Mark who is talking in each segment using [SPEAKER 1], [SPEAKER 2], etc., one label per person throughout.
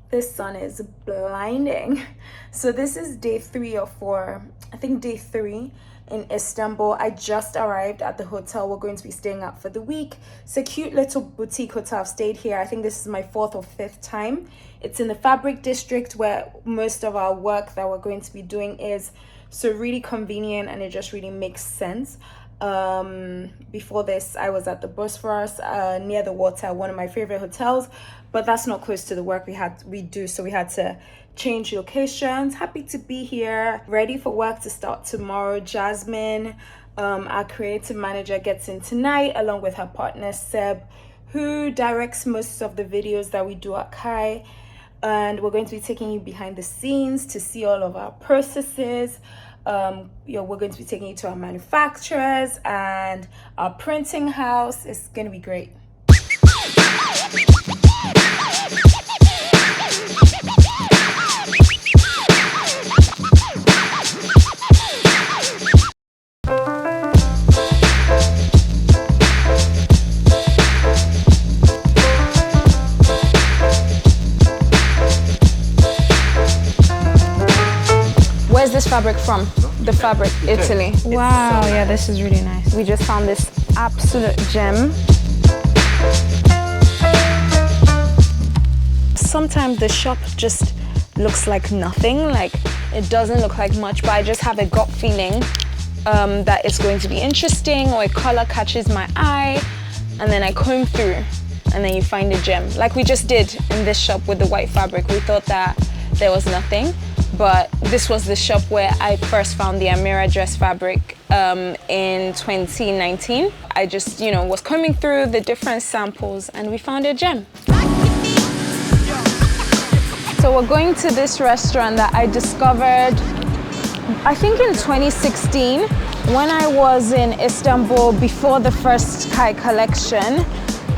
[SPEAKER 1] This sun is blinding. So this is day 3 or 4, I think day 3 in Istanbul. I just arrived at the hotel we're going to be staying at for the week. It's a cute little boutique hotel. I've stayed here. I think this is my 4th or 5th time. It's in the fabric district where most of our work that we're going to be doing is. So really convenient, and it just really makes sense. Before this, I was at the Bosphorus, near the water, one of my favorite hotels, but that's not close to the work we do, so we had to change locations. Happy to be here, ready for work to start tomorrow. Jasmine, our creative manager, gets in tonight along with her partner Seb, who directs most of the videos that we do at Kai. And we're going to be taking you behind the scenes to see all of our processes. We're going to be taking you to our manufacturers and our printing house. It's going to be great. Where's this fabric from? The fabric, Italy. Wow, yeah, this is really nice. We just found this absolute gem. Sometimes the shop just looks like nothing, like it doesn't look like much, but I just have a gut feeling that it's going to be interesting, or a color catches my eye, and then I comb through, and then you find a gem. Like we just did in this shop with the white fabric. We thought that there was nothing, but this was the shop where I first found the Amira dress fabric in 2019. I just, was combing through the different samples and we found a gem. So we're going to this restaurant that I discovered, I think in 2016, when I was in Istanbul before the first Kai collection.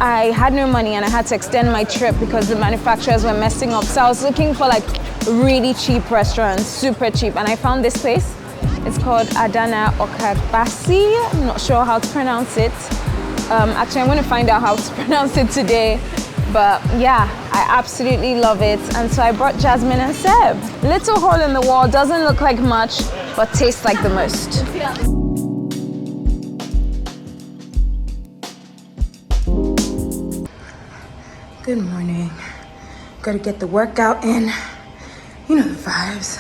[SPEAKER 1] I had no money and I had to extend my trip because the manufacturers were messing up. So I was looking for like really cheap restaurants, super cheap, and I found this place. It's called Adana Okakbasi. I'm not sure how to pronounce it. Actually, I'm going to find out how to pronounce it today. But yeah, I absolutely love it. And so I brought Jasmine and Seb. Little hole in the wall, doesn't look like much, but tastes like the most. Good morning. Gotta get the workout in. You know the vibes.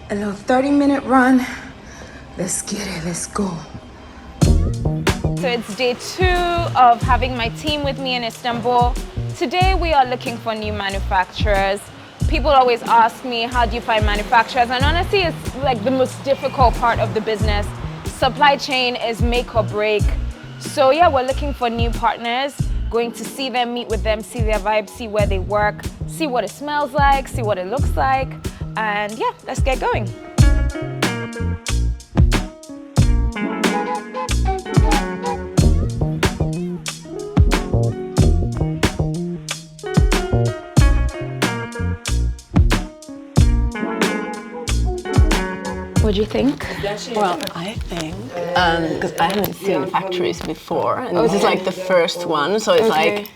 [SPEAKER 1] A little 30-minute run. Let's get it, let's go. So it's day 2 of having my team with me in Istanbul. Today we are looking for new manufacturers. People always ask me, how do you find manufacturers? And honestly, it's like the most difficult part of the business. Supply chain is make or break. So yeah, we're looking for new partners. Going to see them, meet with them, see their vibe, see where they work, see what it smells like, see what it looks like, and yeah, let's get going. What do you think?
[SPEAKER 2] Well, I think, because I haven't seen factories before, and this is like the first one, so it's like,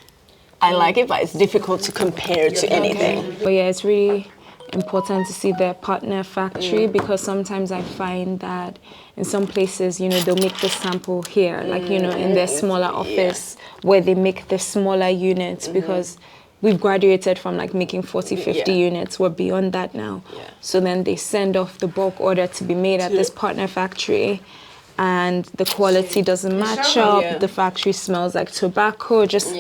[SPEAKER 2] I like it, but it's difficult to compare to anything.
[SPEAKER 1] But yeah, it's really important to see their partner factory because sometimes I find that in some places, they'll make the sample here, like, in their smaller office where they make the smaller units because we've graduated from like making 40, 50 units. We're beyond that now. Yeah. So then they send off the bulk order to be made at this partner factory and the quality doesn't match up. The factory smells like tobacco, just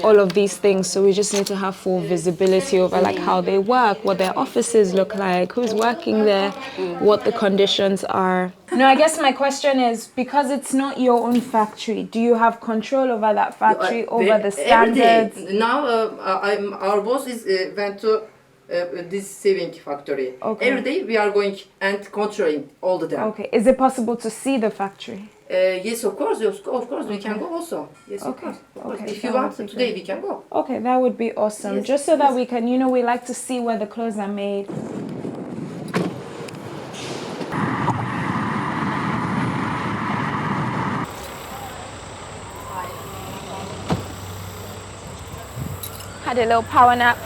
[SPEAKER 1] all of these things. So we just need to have full visibility over like how they work, what their offices look like, who's working there, what the conditions are. No, I guess my question is, because it's not your own factory, do you have control over that factory, over the standards?
[SPEAKER 3] Now our boss went to this sewing factory. Okay. Every day we are going and controlling all the time.
[SPEAKER 1] Okay. Is it possible to see the factory?
[SPEAKER 3] Yes, of course, we can go also. Yes, of course. Okay. If you want, today we can go.
[SPEAKER 1] Okay, that would be awesome. Yes, just so that we can, we like to see where the clothes are made. Had a little power nap.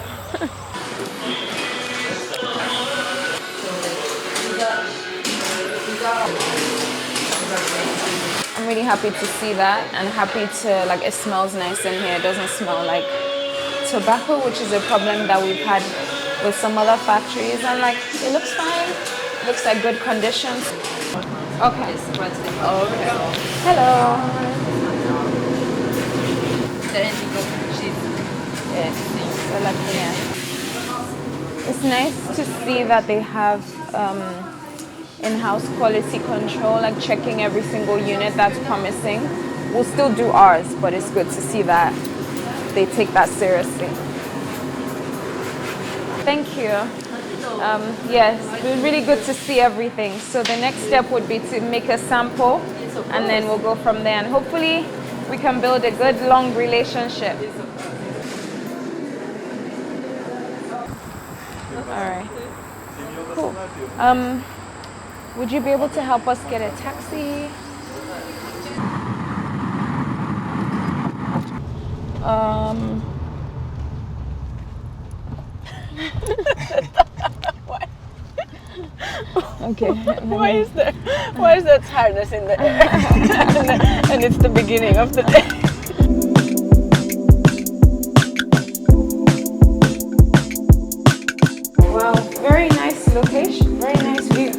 [SPEAKER 1] I'm really happy to see that and happy to, like, it smells nice in here. It doesn't smell like tobacco, which is a problem that we've had with some other factories. And like, it looks fine. It looks like good conditions. Okay. Okay. Hello. It's nice to see that they have in-house quality control, like checking every single unit. That's promising. We'll still do ours, but it's good to see that they take that seriously. Thank you. Yes, it was really good to see everything. So the next step would be to make a sample, and then we'll go from there. And hopefully we can build a good, long relationship. All right. Cool. Would you be able to help us get a taxi?
[SPEAKER 2] Why?
[SPEAKER 1] Okay.
[SPEAKER 2] Why is there tiredness in the air? and it's the beginning of the day.
[SPEAKER 1] Wow, very nice location, very nice view.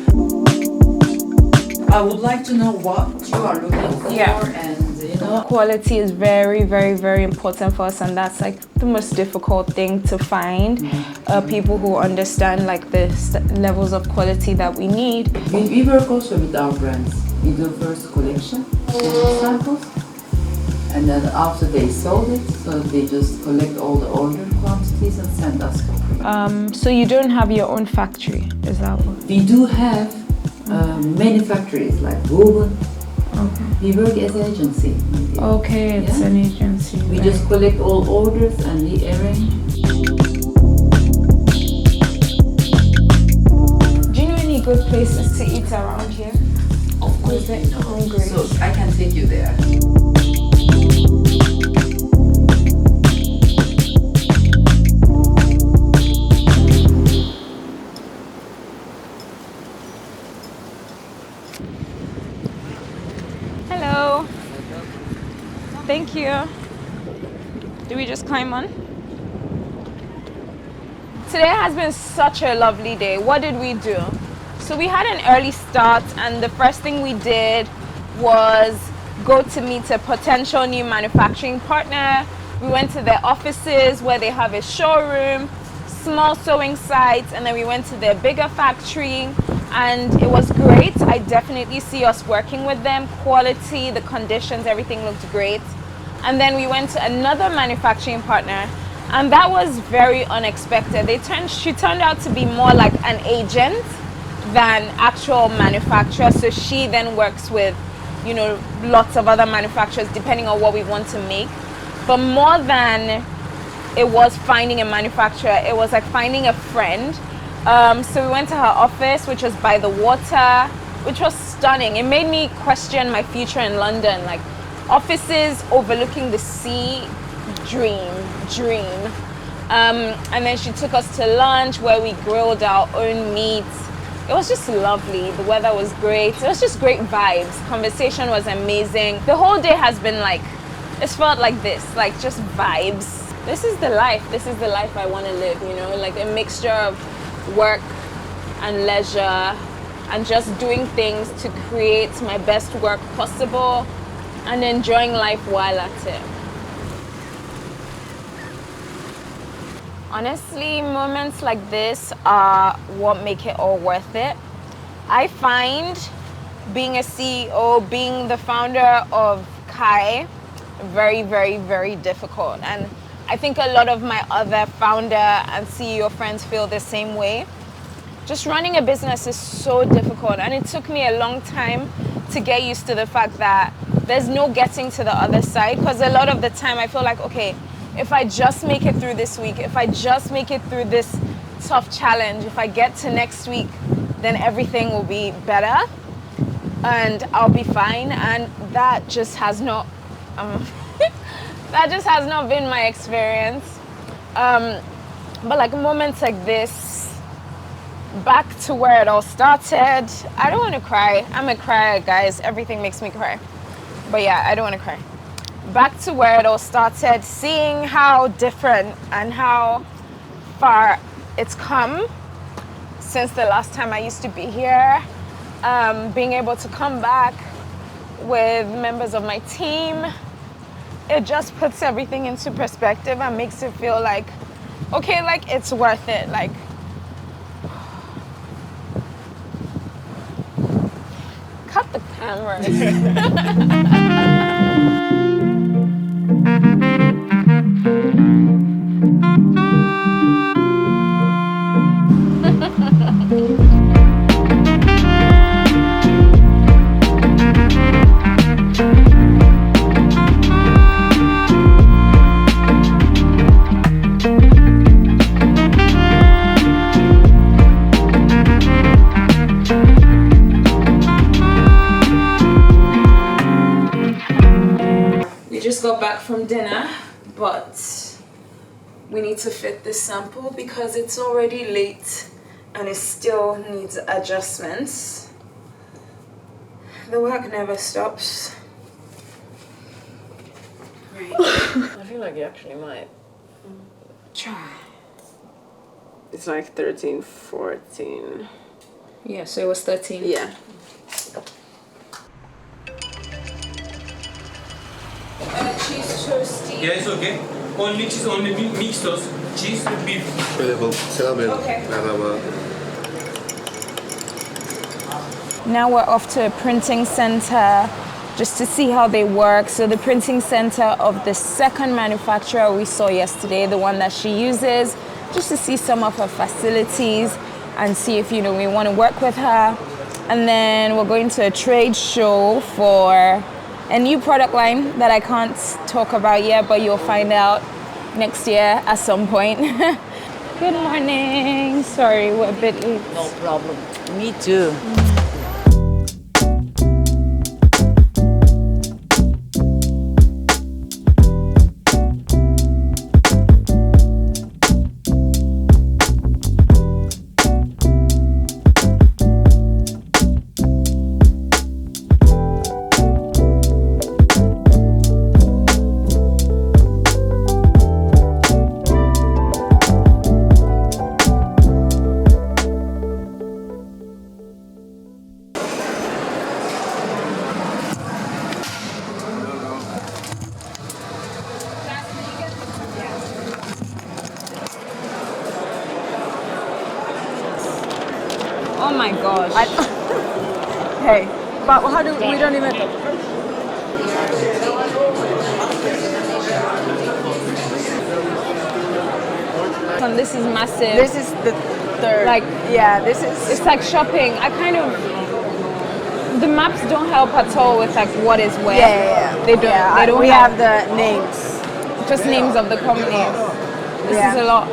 [SPEAKER 3] I would like to know what you are looking for, and you know.
[SPEAKER 1] Quality is very, very, very important for us, and that's like the most difficult thing to find. People who understand like the levels of quality that we need.
[SPEAKER 3] We work also with our brands. We do first collection, samples, and then after they sold it, so they just collect all the order quantities and send us for print.
[SPEAKER 1] So you don't have your own factory, is that what?
[SPEAKER 3] We do have many factories like Woven.
[SPEAKER 1] Okay.
[SPEAKER 3] We work as an agency.
[SPEAKER 1] Okay, it's an agency.
[SPEAKER 3] We just collect all orders and we arrange.
[SPEAKER 1] Do you know any good places to eat around here?
[SPEAKER 3] Of course, we know. So I can take you there.
[SPEAKER 1] Hello. Thank you. Do we just climb on? Today has been such a lovely day. What did we do? So we had an early start, and the first thing we did was go to meet a potential new manufacturing partner. We went to their offices where they have a showroom, small sewing sites, and then we went to their bigger factory, and it was great. I definitely see us working with them. Quality, the conditions, everything looked great. And then we went to another manufacturing partner, and that was very unexpected. She turned out to be more like an agent than actual manufacturer. So she then works with, you know, lots of other manufacturers depending on what we want to make. But more than it was finding a manufacturer, it was like finding a friend. So we went to her office, which was by the water, which was stunning. It made me question my future in London. Like, offices overlooking the sea, dream. And then she took us to lunch where we grilled our own meats. It was just lovely. The weather was great. It was just great vibes. Conversation was amazing. The whole day has been like, it's felt like this, like just vibes. This is the life. This is the life I want to live, you know, like a mixture of work and leisure and just doing things to create my best work possible and enjoying life while at it. Honestly, moments like this are what make it all worth it. I find being a CEO, being the founder of Kai, very, very, very difficult. And I think a lot of my other founder and CEO friends feel the same way. Just running a business is so difficult, and it took me a long time to get used to the fact that there's no getting to the other side, because a lot of the time I feel like, okay, if I just make it through this week, if I just make it through this tough challenge, if I get to next week, then everything will be better and I'll be fine. And that just has not that just has not been my experience. But like moments like this, back to where it all started. I don't want to cry. I'm a crier, guys. Everything makes me cry. But yeah, I don't want to cry. Back to where it all started, seeing how different and how far it's come since the last time I used to be here. Being able to come back with members of my team, it just puts everything into perspective and makes it feel like, okay, like it's worth it. Like, cut the cameras. We just got back from dinner, but we need to fit this sample because it's already late and it still needs adjustments. The work never stops. Right.
[SPEAKER 2] I feel like you actually might.
[SPEAKER 1] Try.
[SPEAKER 2] It's like 13, 14.
[SPEAKER 1] Yeah, so it was 13.
[SPEAKER 2] Yeah.
[SPEAKER 1] Cheese toasty.
[SPEAKER 4] Yeah, it's okay. Only cheese, only mixed toast. Cheese with beef.
[SPEAKER 5] Şöyle yapalım. Selamünaleyküm.
[SPEAKER 1] Okay.
[SPEAKER 5] Merhaba.
[SPEAKER 1] Now we're off to a printing center just to see how they work. So the printing center of the second manufacturer we saw yesterday, the one that she uses, just to see some of her facilities and see if, we want to work with her. And then we're going to a trade show for a new product line that I can't talk about yet, but you'll find out next year at some point. Good morning. Sorry, we're a bit late.
[SPEAKER 3] No problem. Me too.
[SPEAKER 1] Oh my gosh.
[SPEAKER 2] Hey, but how do we don't even.
[SPEAKER 1] And this is massive.
[SPEAKER 2] This is the third.
[SPEAKER 1] Like,
[SPEAKER 2] yeah, this is.
[SPEAKER 1] it's like shopping. The maps don't help at all with like what is where.
[SPEAKER 2] Yeah.
[SPEAKER 1] They don't.
[SPEAKER 2] Yeah,
[SPEAKER 1] they don't
[SPEAKER 2] we
[SPEAKER 1] help.
[SPEAKER 2] have the names.
[SPEAKER 1] Just names of the companies. This
[SPEAKER 2] Yeah.
[SPEAKER 1] is a lot.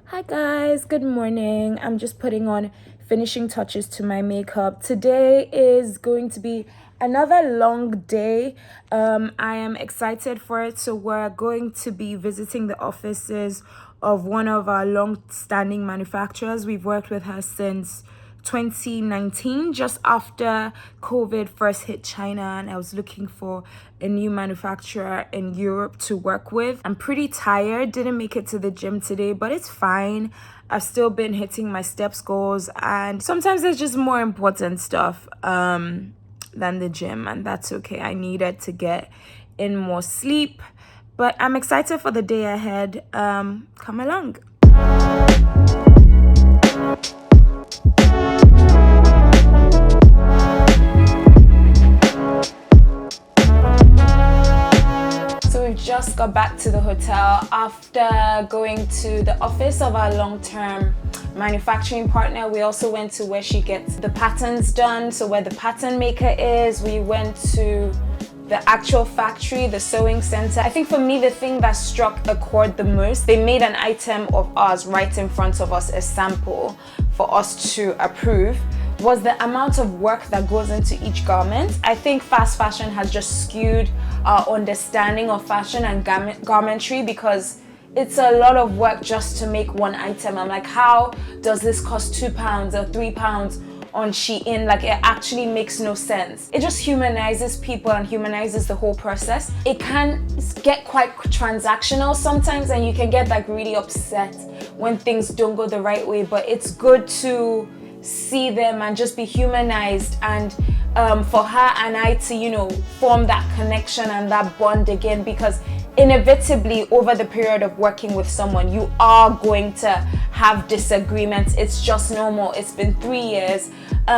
[SPEAKER 1] Hi guys, good morning. I'm just putting on finishing touches to my makeup. Today is going to be another long day. I am excited for it. So we're going to be visiting the offices of one of our long-standing manufacturers. We've worked with her since 2019, just after COVID first hit China, and I was looking for a new manufacturer in Europe to work with. I'm pretty tired, didn't make it to the gym today, but it's fine. I've still been hitting my steps goals, and sometimes there's just more important stuff than the gym, and that's okay. I needed to get in more sleep, but I'm excited for the day ahead. Come along. We just got back to the hotel after going to the office of our long-term manufacturing partner. We also went to where she gets the patterns done, so where the pattern maker is. We went to the actual factory, the sewing center. I think for me, the thing that struck a chord the most, they made an item of ours right in front of us, a sample for us to approve, was the amount of work that goes into each garment. I think fast fashion has just skewed our understanding of fashion and garmentry, because it's a lot of work just to make one item. I'm like, how does this cost £2 or £3 on Shein? Like, it actually makes no sense. It just humanizes people and humanizes the whole process. It can get quite transactional sometimes, and you can get like really upset when things don't go the right way, but it's good to see them and just be humanized, and for her and I to, you know, form that connection and that bond again, because inevitably over the period of working with someone, you are going to have disagreements. It's just normal. It's been 3 years.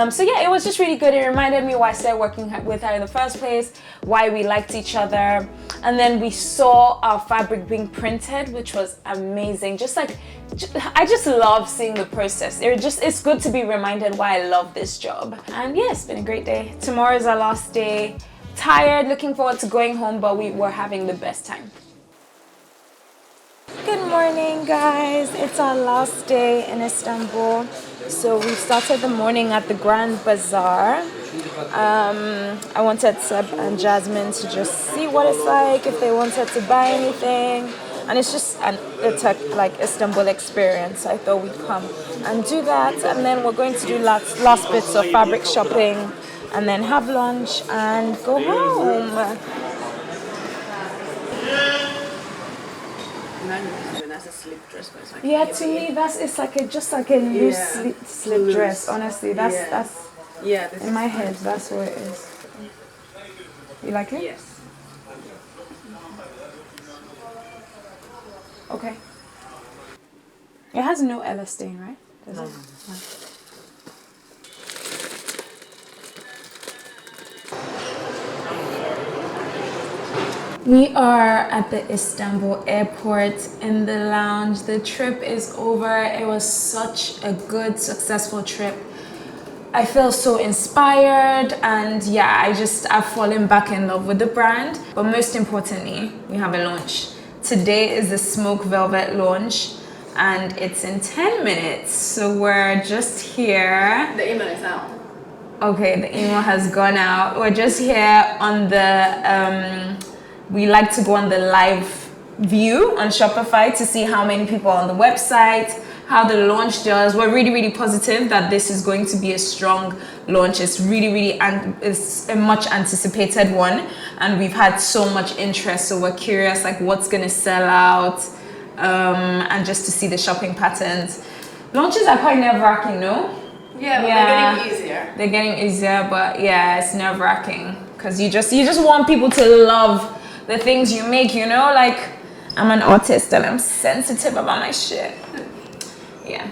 [SPEAKER 1] So yeah, it was just really good. It reminded me why I started working with her in the first place, why we liked each other. And then we saw our fabric being printed, which was amazing. I just love seeing the process. It's good to be reminded why I love this job. And yeah, it's been a great day. Tomorrow is our last day. Tired, looking forward to going home, but we were having the best time. Good morning, guys. It's our last day in Istanbul. So we started the morning at the Grand Bazaar. I wanted Seb and Jasmine to just see what it's like, if they wanted to buy anything. And it's just it's a like Istanbul experience. I thought we'd come and do that. And then we're going to do last bits of fabric shopping, and then have lunch and go home.
[SPEAKER 2] As a slip dress, but it's like
[SPEAKER 1] Yeah, to me just like a loose slip dress. Honestly, that's in my head. That's what it is. You like it?
[SPEAKER 2] Yes.
[SPEAKER 1] Okay. It has no elastane, right? Does it? No. We are at the Istanbul airport in the lounge. The trip is over. It was such a good, successful trip. I feel so inspired, and yeah, I've fallen back in love with the brand. But most importantly, we have a launch. Today is the Smoke Velvet launch, and it's in 10 minutes. So we're just here.
[SPEAKER 2] The email is out.
[SPEAKER 1] Okay, the email has gone out. We're just here on the we like to go on the live view on Shopify to see how many people are on the website, how the launch does. We're really, really positive that this is going to be a strong launch. It's it's a much anticipated one, and we've had so much interest. So we're curious, like, what's gonna sell out, and just to see the shopping patterns. Launches are quite nerve-wracking, no?
[SPEAKER 2] Yeah, but they're getting easier.
[SPEAKER 1] They're getting easier, but yeah, it's nerve-wracking because you just want people to love the things you make, you know? Like, I'm an artist and I'm sensitive about my shit. Yeah.